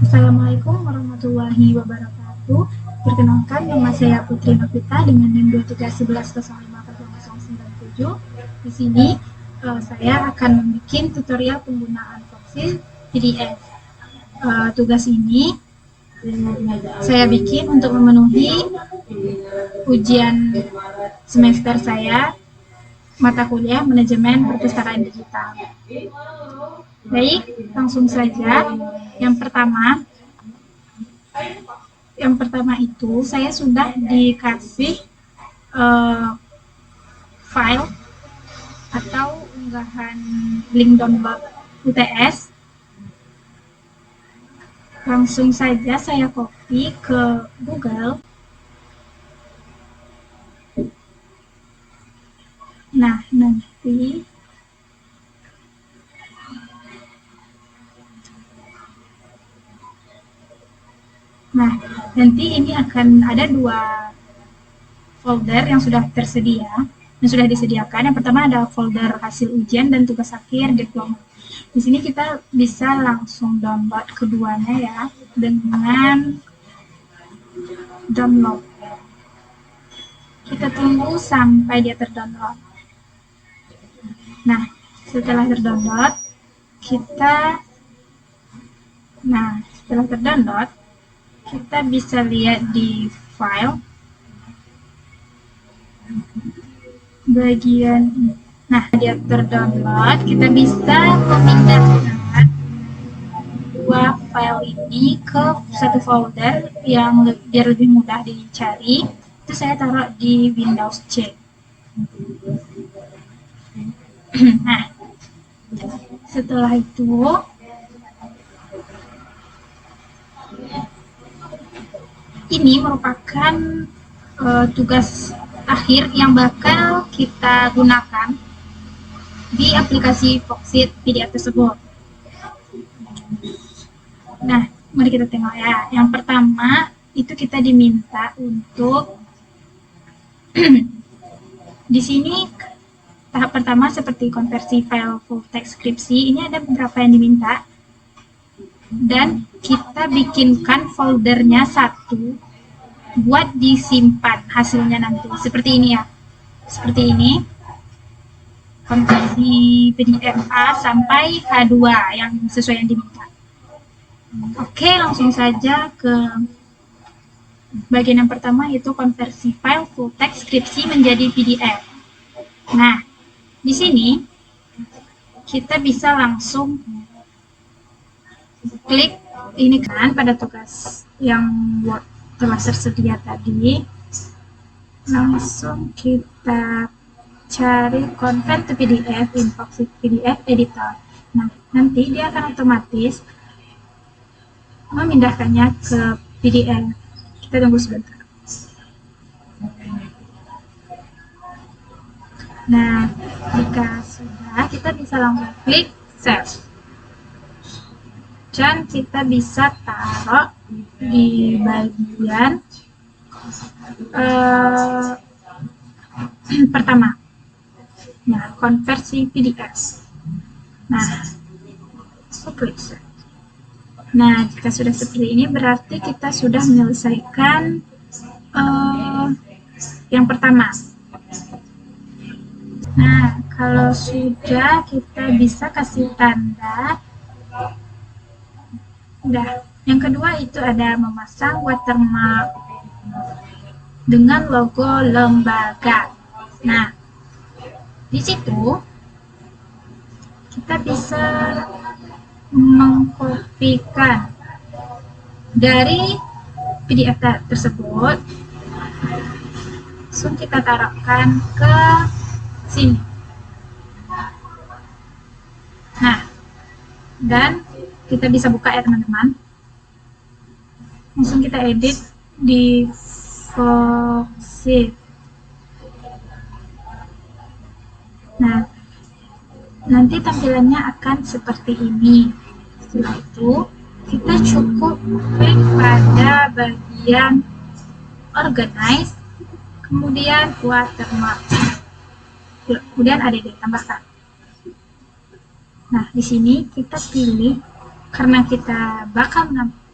Assalamualaikum warahmatullahi wabarakatuh. Perkenalkan, nama saya Putri Novita dengan NIM 2311054097. Di sini saya akan membuat tutorial penggunaan Foxy PDF. Tugas ini saya bikin untuk memenuhi ujian semester saya mata kuliah manajemen perpustakaan digital. Baik, langsung saja. Yang pertama itu saya sudah dikasih file atau unggahan link download UTS. Langsung saja saya copy ke Google. Nah, nanti ini akan ada dua folder yang sudah tersedia, yang sudah disediakan. Yang pertama ada folder hasil ujian dan tugas akhir diploma. Di sini kita bisa langsung download keduanya ya, dengan download. Kita tunggu sampai dia terdownload. Nah, setelah terdownload, kita bisa lihat di file bagian ini. Nah, dia terdownload, kita bisa memindahkan dua file ini ke satu folder yang biar lebih mudah dicari. Itu saya taruh di Windows C. Nah, setelah itu ini merupakan tugas akhir yang bakal kita gunakan di aplikasi Foxy PDF tersebut. Nah, mari kita tengok ya. Yang pertama itu kita diminta untuk di sini tahap pertama seperti konversi file full text skripsi. Ini ada beberapa yang diminta. Dan kita bikinkan foldernya satu buat disimpan hasilnya nanti. Seperti ini ya. Seperti ini. Konversi PDF A sampai H2 yang sesuai yang diminta. Oke, langsung saja ke bagian yang pertama, yaitu konversi file full text skripsi menjadi PDF. Nah, di sini kita bisa langsung klik ini kan pada tugas yang Word telah tersedia tadi. Langsung kita cari convert to PDF in Foxy PDF editor. Nah, nanti dia akan otomatis memindahkannya ke PDF. Kita tunggu sebentar. Nah, jika sudah, kita bisa langsung klik save. Dan kita bisa taruh di bagian pertama. Nah, konversi PDF. Nah, klik save. Nah, jika sudah seperti ini berarti kita sudah menyelesaikan yang pertama. Nah, kalau sudah, kita bisa kasih tanda. Udah. Yang kedua itu ada memasang watermark dengan logo lembaga. Nah, di situ kita bisa mengkopikan dari PDF tersebut, langsung kita taruhkan ke sini. Nah, dan kita bisa buka ya teman-teman. Langsung kita edit di Foxy. Nah, nanti tampilannya akan seperti ini. Setelah itu, kita cukup klik pada bagian organize, kemudian watermark, kemudian add tambahkan. Nah, di sini kita pilih, karena kita bakal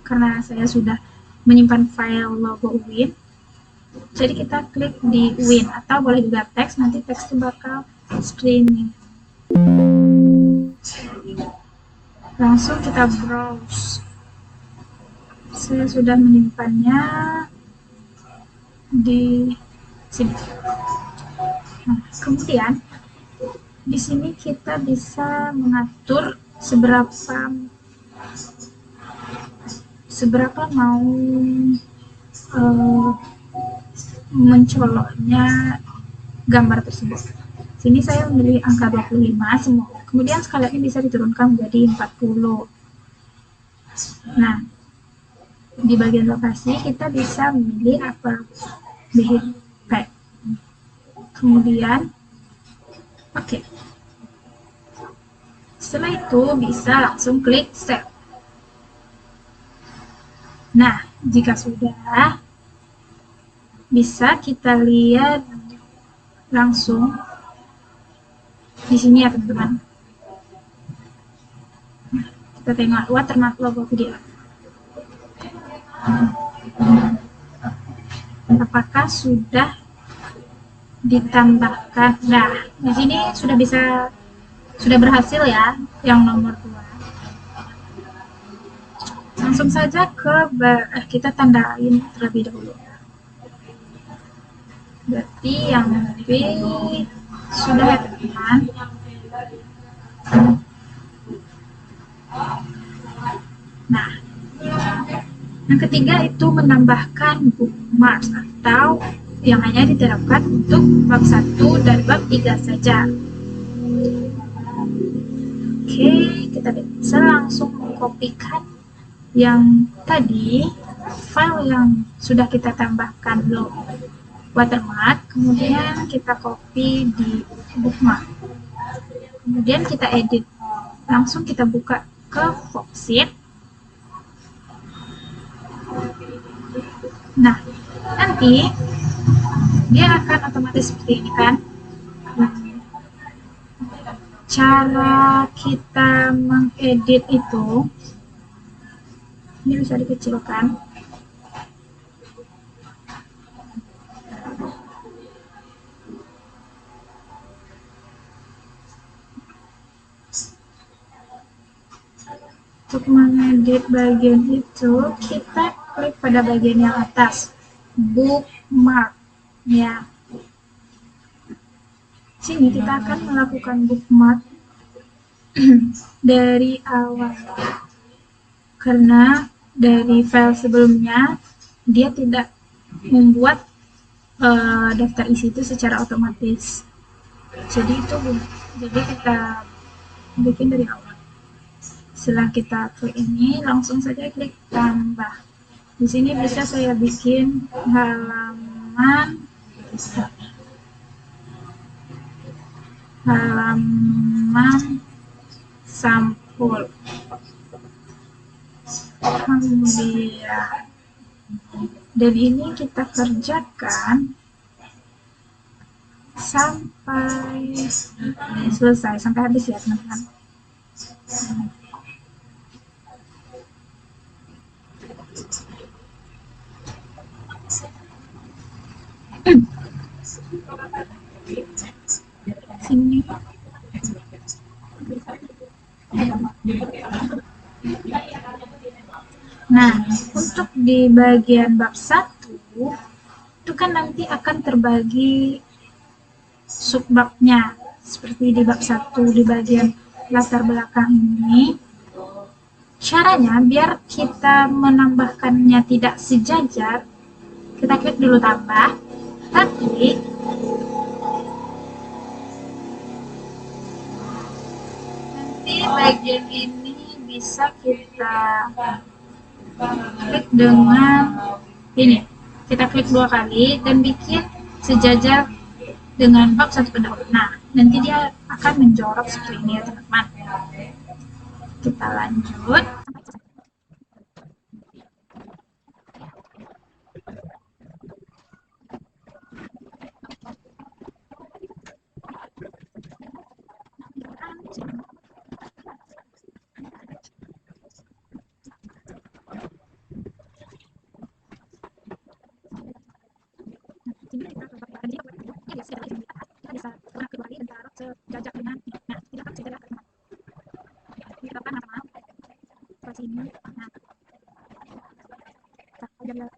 karena saya sudah menyimpan file logo Win. Jadi kita klik di Win, atau boleh juga teks, nanti teks itu bakal streaming. Langsung kita browse. Saya sudah menyimpannya di sini. Nah, kemudian di sini kita bisa mengatur seberapa mau mencoloknya gambar tersebut. Sini saya memilih angka 25 semua. Kemudian skala-nya bisa diturunkan menjadi 40. Nah, di bagian lokasi kita bisa memilih apa BHP. Kemudian oke. Setelah itu bisa langsung klik save. Nah, jika sudah, bisa kita lihat langsung di sini ya teman-teman. Kita tengok watermark logo video. Apakah sudah ditambahkan? Nah, di sini sudah berhasil ya yang nomor 2. Langsung saja kita tandain terlebih dahulu. Berarti yang B sudah ya teman-teman. Nah, yang ketiga itu menambahkan bookmarks atau yang hanya diterapkan untuk bab 1 dan bab 3 saja. Oke, kita bisa langsung mengkopikan yang tadi, file yang sudah kita tambahkan watermark, kemudian kita copy di bookmark. Kemudian kita edit. Langsung kita buka ke Foxit. Nah, nanti dia akan otomatis seperti ini kan. Cara kita mengedit itu, ini bisa dikecilkan. Untuk mengedit bagian itu, kita klik pada bagian yang atas, bookmark ya. Sini kita akan melakukan bookmark dari awal, karena dari file sebelumnya dia tidak membuat daftar isi itu secara otomatis. Jadi kita bikin dari awal. Setelah kita klik ini, langsung saja klik tambah. Di sini bisa saya bikin halaman sampul. Kemudian, dan ini kita kerjakan sampai selesai, sampai habis ya teman-teman. Sini. Nah, untuk di bagian bab 1 itu kan nanti akan terbagi subbabnya. Seperti di bab 1 di bagian latar belakang ini. Caranya biar kita menambahkannya tidak sejajar, kita klik dulu tambah, tapi nanti bagian ini bisa kita klik dengan ini. Kita klik 2 kali dan bikin sejajar dengan bab 1 pendahulu. Nah, nanti dia akan menjorok seperti ini ya teman-teman. Kita lanjut. kita bisa gunakan kedua kali dan taruh sejajar dengan ini. Nah, kita akan sejajar ke teman. Kita akan sama-sama ke sini. Nah, kita ajar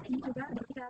ini juga ada tiga.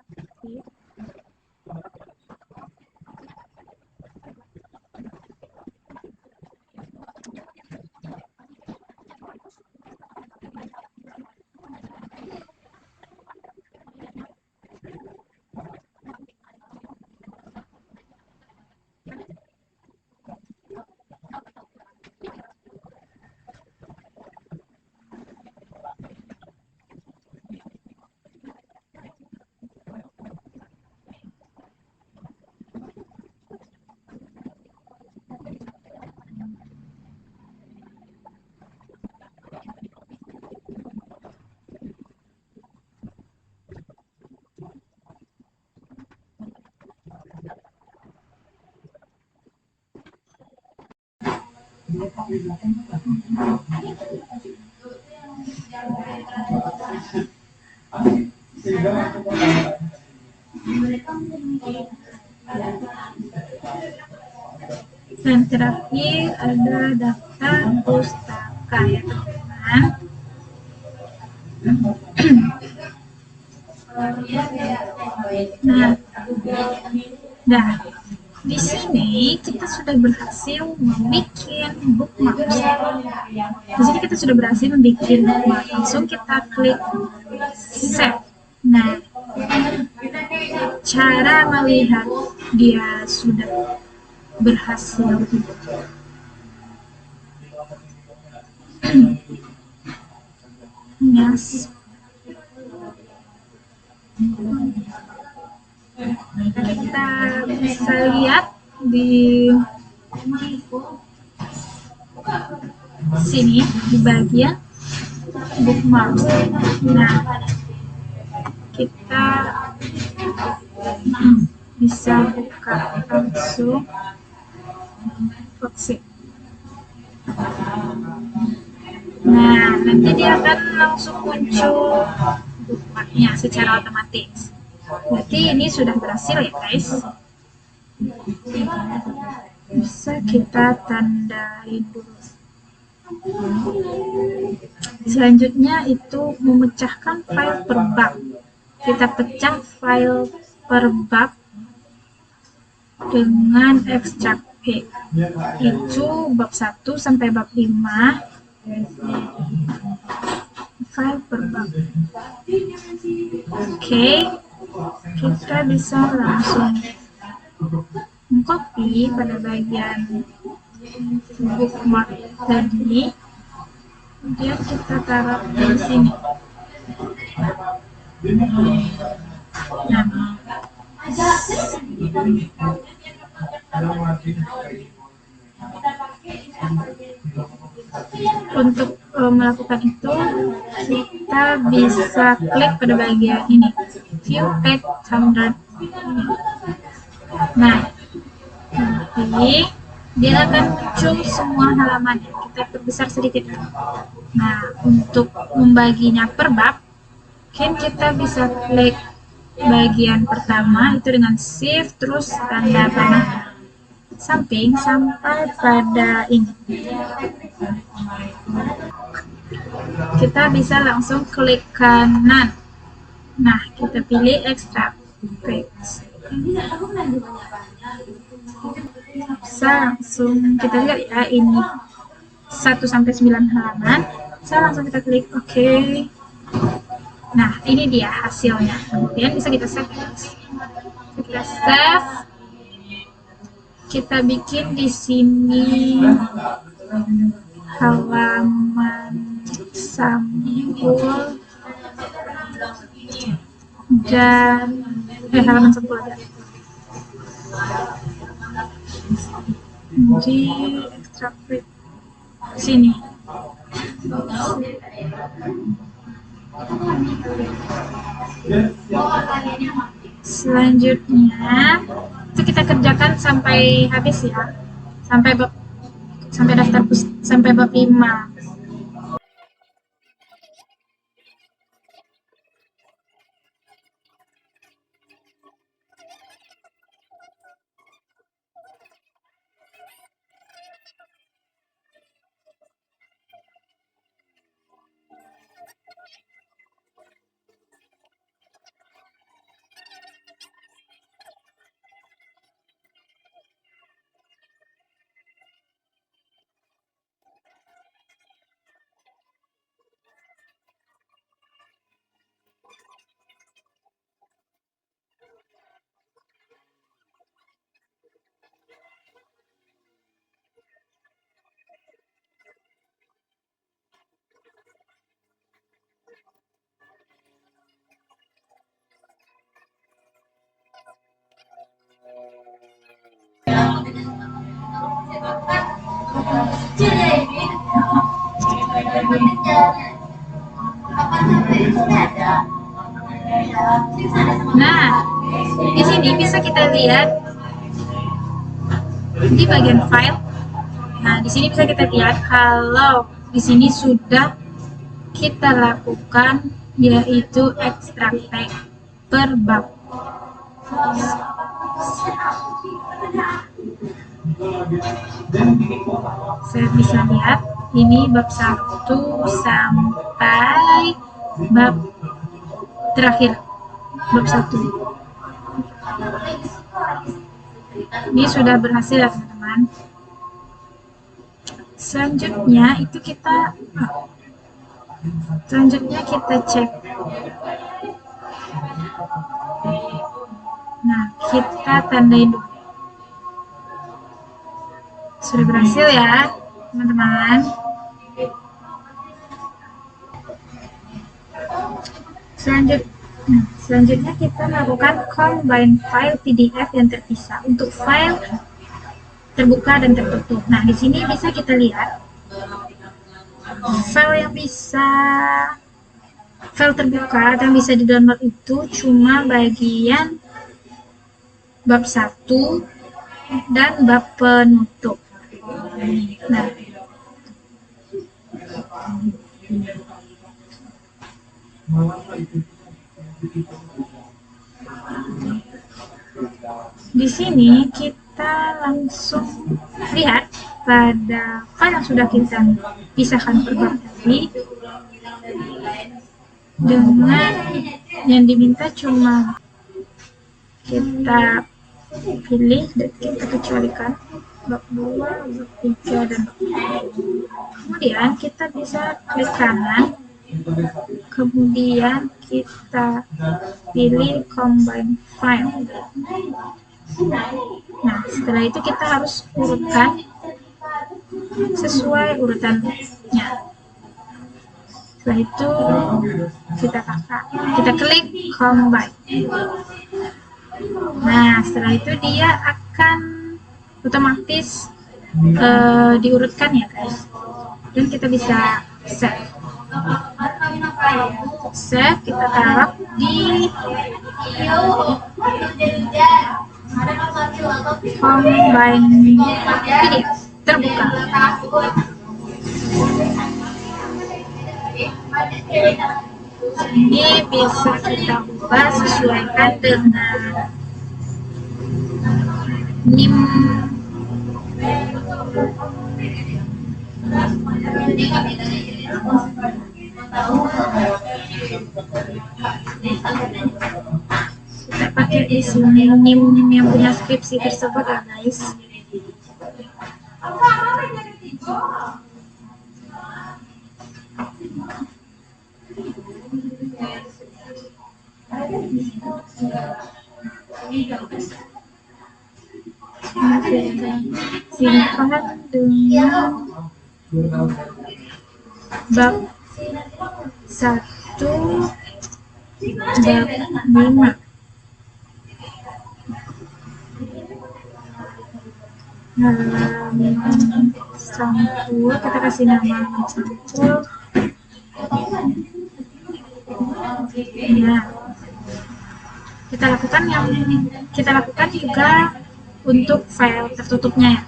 Dan terakhir ada daftar pustaka ya teman-teman. Nah, di sini kita sudah berhasil membuat bookmark. Di sini kita sudah berhasil membuat bookmark. Langsung kita klik save. Nah, cara melihat dia sudah berhasil. Yes. Kita bisa lihat di sini di bagian bookmark. Nah, kita bisa buka langsung Foxit. Nah, nanti dia akan langsung muncul bookmarknya secara otomatis. Berarti ini sudah berhasil ya guys. Bisa kita tandain dulu. Selanjutnya itu memecahkan file per bab. Kita pecah file per bab dengan ekstrak P. Itu bab 1 sampai bab 5. File per bab. Oke, kita bisa langsung mengcopy pada bagian bookmark tadi. Kemudian kita taruh di sini. Nah, untuk melakukan itu kita bisa klik pada bagian ini, view page standard. Nah, nanti dia akan muncul semua halaman. Kita perbesar sedikit. Nah, untuk membaginya per bab, mungkin kita bisa klik bagian pertama itu dengan shift terus tanda panah samping sampai pada ini. Kita bisa langsung klik kanan. Nah, kita pilih extract page. Bisa langsung kita lihat ya, ini 1 sampai 9 halaman. Bisa langsung kita klik OK. Nah, ini dia hasilnya. Kemudian bisa kita save. Kita save. Kita bikin di sini halaman sampul dan halaman sampul aja. Di ekstrak sini. Selanjutnya itu kita kerjakan sampai habis ya, sampai sampai bab 5. Nah, di sini bisa kita lihat di bagian file. Nah, di sini bisa kita lihat kalau di sini sudah kita lakukan yaitu ekstrak teks per bab. Saya bisa lihat ini bab 1 sampai bab terakhir, bab 1. Ini sudah berhasil ya teman-teman. Selanjutnya kita cek. Nah, kita tandain dulu. Sudah berhasil ya teman-teman. Selanjutnya kita melakukan combine file PDF yang terpisah untuk file terbuka dan tertutup. Nah, di sini bisa kita lihat file terbuka dan bisa di-download itu cuma bagian bab 1 dan bab penutup. Nah, di sini kita langsung lihat pada file yang sudah kita pisahkan per bab tadi, dengan yang diminta cuma kita pilih dan kita kecualikan bab 2, bab 3, dan bab 4. Kemudian kita bisa klik kanan, kemudian kita pilih combine file. Nah, setelah itu kita harus urutkan sesuai urutannya. Setelah itu kita klik combine. Nah, setelah itu dia akan otomatis diurutkan ya guys, dan kita bisa save. Kita taruh di combine PDF terbuka. Ini bisa kita ubah sesuaikan dengan NIM kita pakai di sini NIM yang punya skripsi tersebut ya guys. Simpan dengan bab 1 bab 5. Halaman sampul, kita kasih nama halaman sampul. Nah, kita lakukan juga untuk file tertutupnya ya.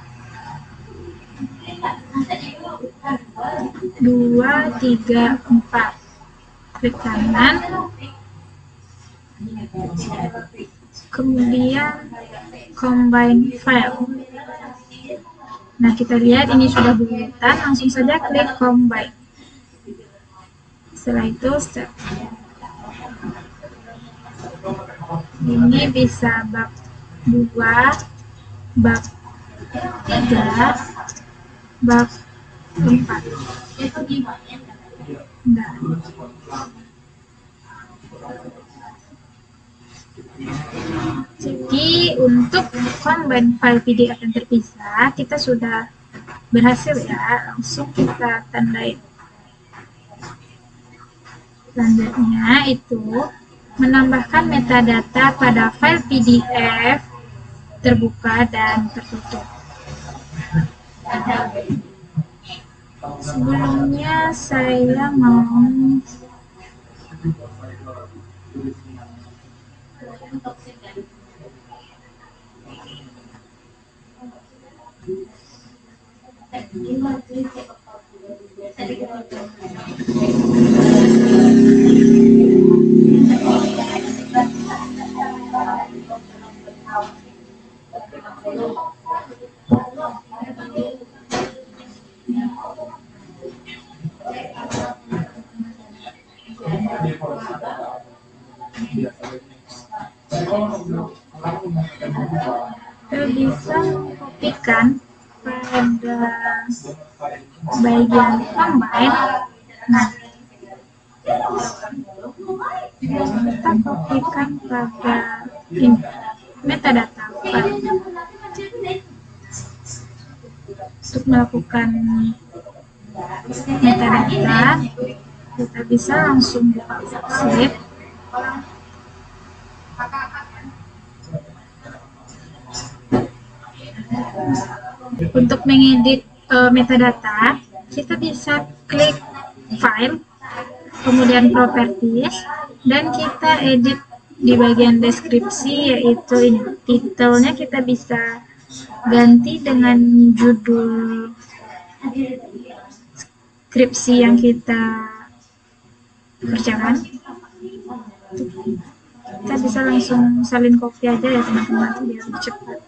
2, 3, 4. Klik kanan. Kemudian combine file. Nah, kita lihat ini sudah berurutan, langsung saja klik combine. Setelah itu step. Ini bisa bab 2, bab 3, bab 4. Nah. Jadi untuk combine file PDF yang terpisah kita sudah berhasil ya, langsung kita tandain. Selanjutnya itu menambahkan metadata pada file PDF terbuka dan tertutup. Sebelumnya saya mau bisa mengkopikan pada bagian combine. Nah, kita kopikan pada ini, metadata file. Untuk melakukan metadata, kita bisa langsung buka Foxit. Untuk mengedit metadata, kita bisa klik file, kemudian properties, dan kita edit di bagian deskripsi, yaitu ini, titelnya kita bisa ganti dengan judul skripsi yang kita kerjakan. Kita bisa langsung salin copy aja ya teman-teman, biar lebih cepat.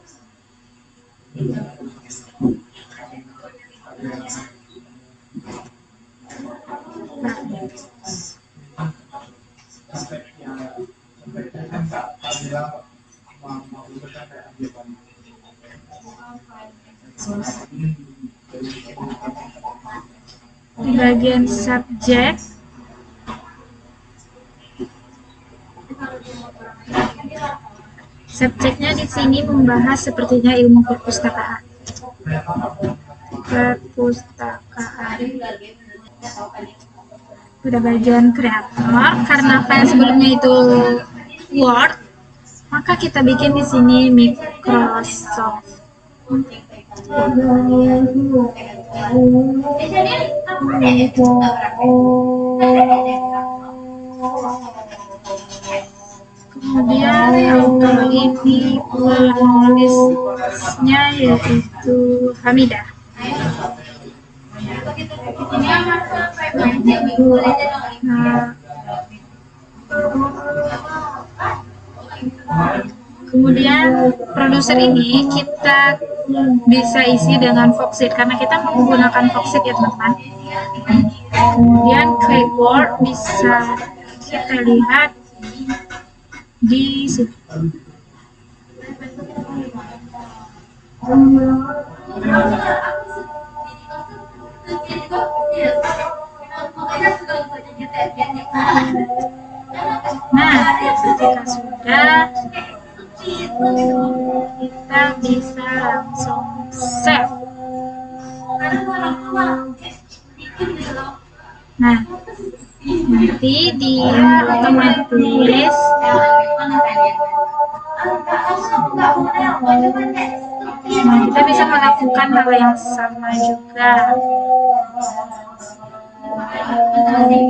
Di bagian subjek, subjeknya di sini membahas sepertinya ilmu perpustakaan. Pada bagian kreator, karena file sebelumnya itu Word, maka kita bikin di sini Microsoft. Kemudian auto ini penulisnya yaitu Hamidah. Kemudian produser ini kita bisa isi dengan Foxit karena kita menggunakan Foxit ya teman-teman. Kemudian clipboard bisa kita lihat di sini. Nah, ketika sudah, kita bisa langsung save. Nah, nanti dia otomatis kita bisa melakukan hal yang sama juga.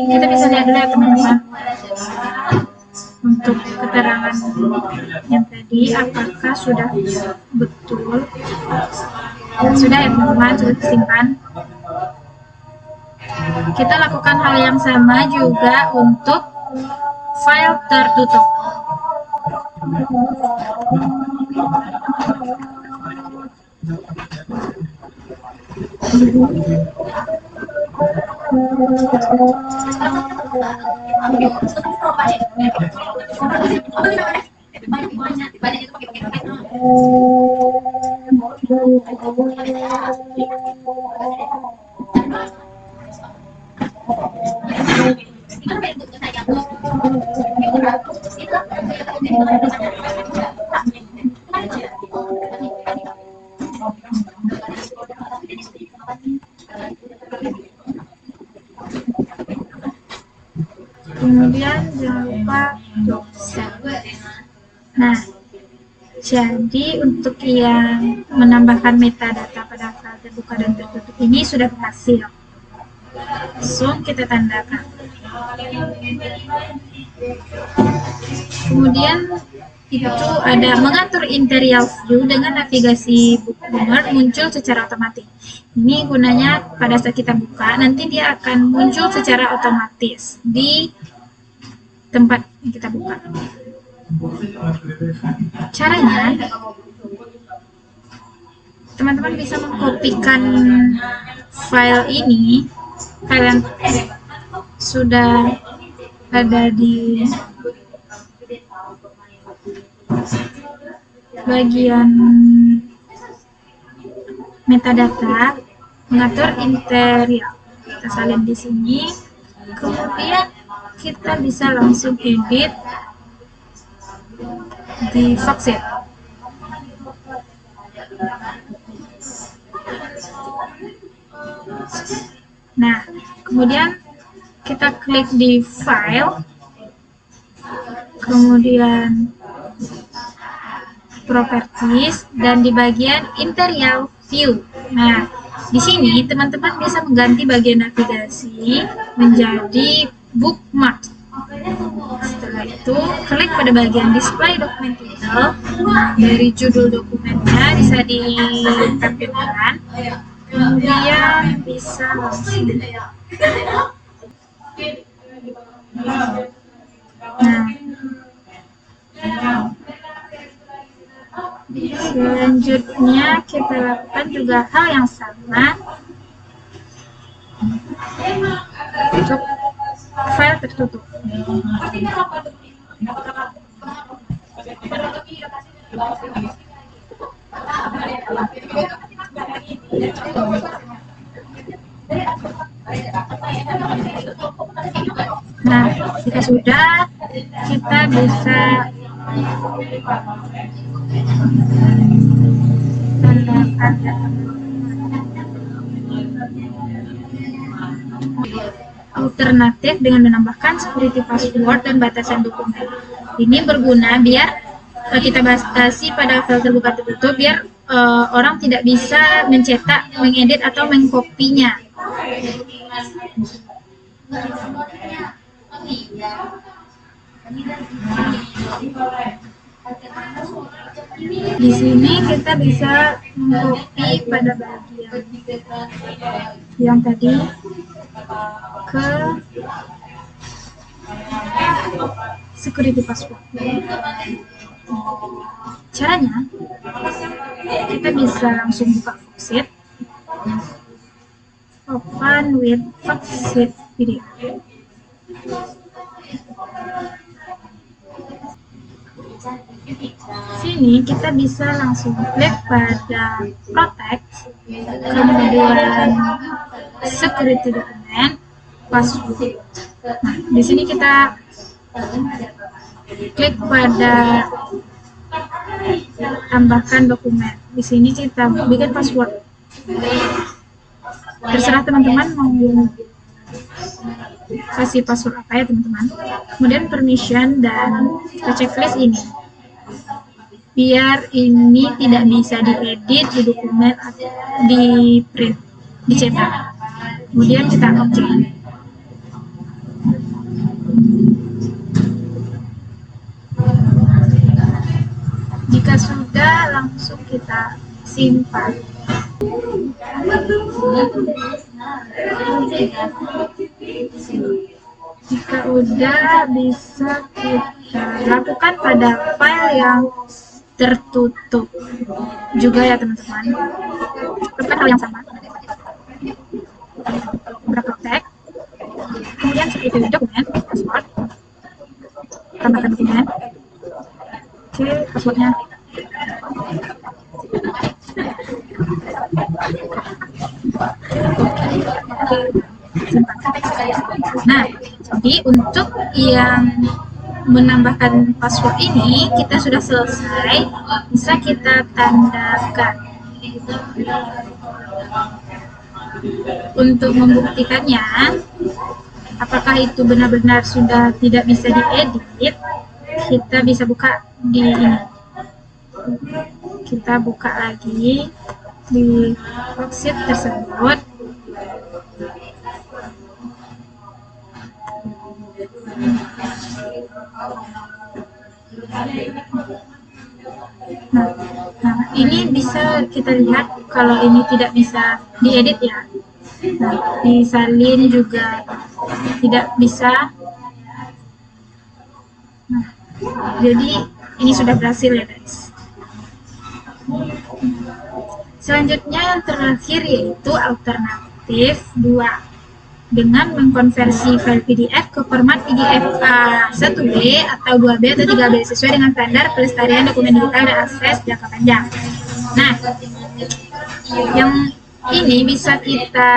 Kita bisa lihat dulu ya teman-teman. untuk keterangan yang tadi apakah sudah betul. Sudah ya teman-teman, sudah disimpan. Kita lakukan hal yang sama juga untuk file tertutup. Kemudian jangan lupa dosen. Nah, jadi untuk yang menambahkan metadata pada file terbuka dan tertutup ini sudah berhasil. Langsung kita tandakan. Kemudian itu ada mengatur interior view dengan navigasi bookmark muncul secara otomatis. Ini gunanya pada saat kita buka, nanti dia akan muncul secara otomatis di tempat yang kita buka. Caranya, teman-teman bisa mengkopikan file ini, file yang sudah ada di bagian metadata, mengatur interior. Kita salin di sini, kemudian kita bisa langsung edit di Foxit. Nah, kemudian kita klik di file, kemudian properties, dan di bagian interior view. Nah, di sini teman-teman bisa mengganti bagian navigasi menjadi bookmark. Setelah itu, klik pada bagian display document title. Dari judul dokumennya bisa ditampilkan. Kemudian bisa langsung. Nah, selanjutnya kita lakukan juga hal yang sama untuk file tertutup. Nah, jika sudah, kita bisa tanda. Alternatif dengan menambahkan security password dan batasan dokumen. Ini berguna biar kita batasi pada file terbuka tertutup, biar orang tidak bisa mencetak, mengedit atau mengkopinya. Di sini kita bisa mengcopy pada bagian yang tadi ke security password. Caranya, kita bisa langsung buka Foxit, open with Foxit video. Sini kita bisa langsung klik pada protect, kemudian security document, password. Nah, di sini kita klik pada tambahkan dokumen. Di sini kita bikin password. Terserah teman-teman mau kasih password apa ya teman-teman. Kemudian permission dan kita checklist ini. Biar ini tidak bisa diedit di dokumen atau di print, dicetak. Kemudian kita oke. langsung kita simpan. Jika udah, bisa kita lakukan pada file yang tertutup juga ya teman-teman. Lakukan hal yang sama. Buka tag, kemudian seperti dokumen, password, tambahkan dokumen. Oke, passwordnya. Nah, jadi untuk yang menambahkan password ini kita sudah selesai, bisa kita tandakan. Untuk membuktikannya, apakah itu benar-benar sudah tidak bisa diedit, kita bisa buka di ini. Kita buka lagi di worksheet tersebut. Nah, ini bisa kita lihat kalau ini tidak bisa diedit ya. Nah, disalin juga tidak bisa. Nah, jadi ini sudah berhasil ya guys. Selanjutnya yang terakhir yaitu alternatif 2, dengan mengkonversi file PDF ke format PDF A1B atau 2B atau 3B sesuai dengan standar pelestarian dokumen digital dan akses jangka panjang. Nah, yang ini bisa kita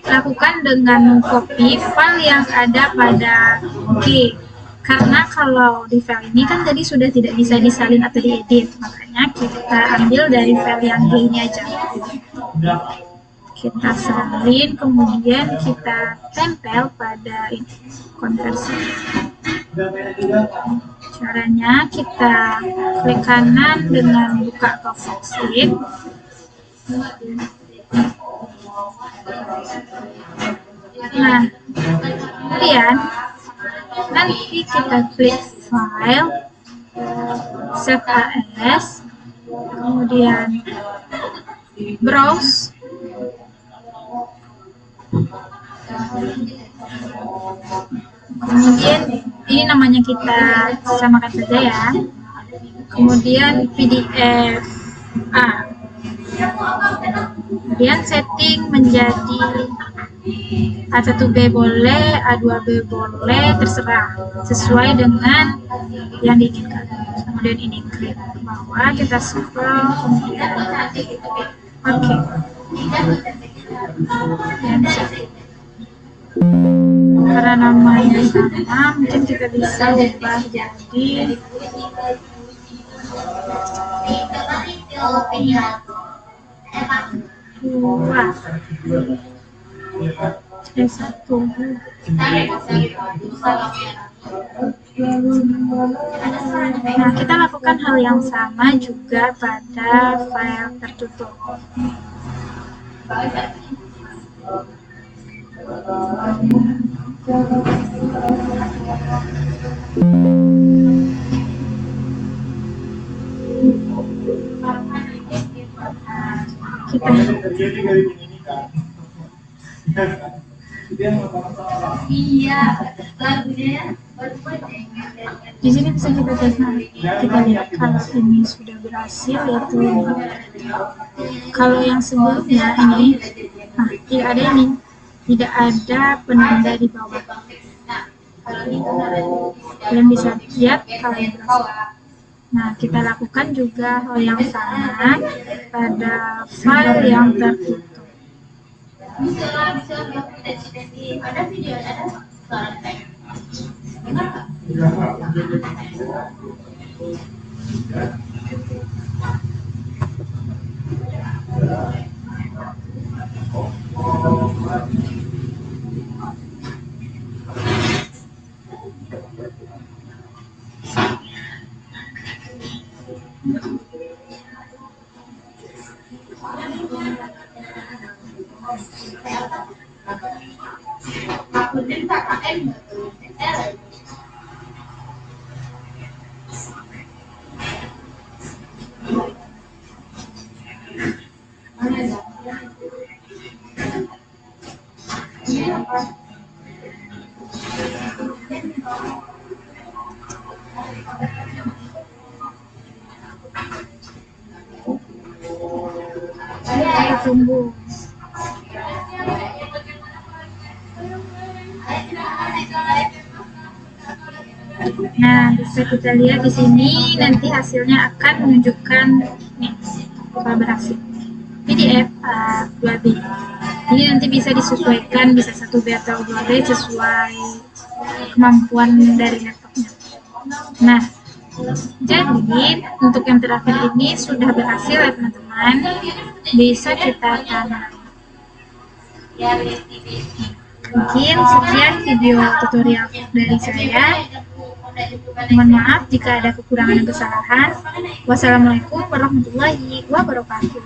lakukan dengan copy file yang ada pada G. Karena kalau di file ini kan tadi sudah tidak bisa disalin atau diedit, makanya kita ambil dari file yang G ini aja. Kita salin, kemudian kita tempel pada ini, konversi. Caranya kita klik kanan dengan buka ke worksheet. Nah, kemudian nanti kita klik file, save as, kemudian browse. Kemudian ini namanya kita samakan saja ya. Kemudian PDF A. Kemudian setting menjadi A1B boleh, A2B boleh, terserah sesuai dengan yang diinginkan. Kemudian ini klik ke bawah, kita scroll, kemudian oke. Dan karena namanya sama, mungkin kita bisa ubah jadi satu. Nah, kita lakukan hal yang sama juga pada file tertutup. Di sini bisa kita tes. Kita lihat kalau ini sudah berhasil, yaitu kalau yang sebelumnya ini, nah tidak ada ini, tidak ada penanda di bawah. Kalian bisa lihat kalau yang berhasil. Nah, kita lakukan juga hal yang sama pada file yang tertutup. Ada video, ada Oke, tunggu. Nah, bisa kita lihat di sini nanti hasilnya akan menunjukkan nih, kalau berhasil. PDF A2B. Ini nanti bisa disesuaikan, bisa 1B atau 2B sesuai kemampuan dari laptopnya. Nah, jadi untuk yang terakhir ini sudah berhasil ya teman-teman, bisa kita tanam. Mungkin sekian video tutorial dari saya. Mohon maaf jika ada kekurangan dan kesalahan. Wassalamualaikum warahmatullahi wabarakatuh.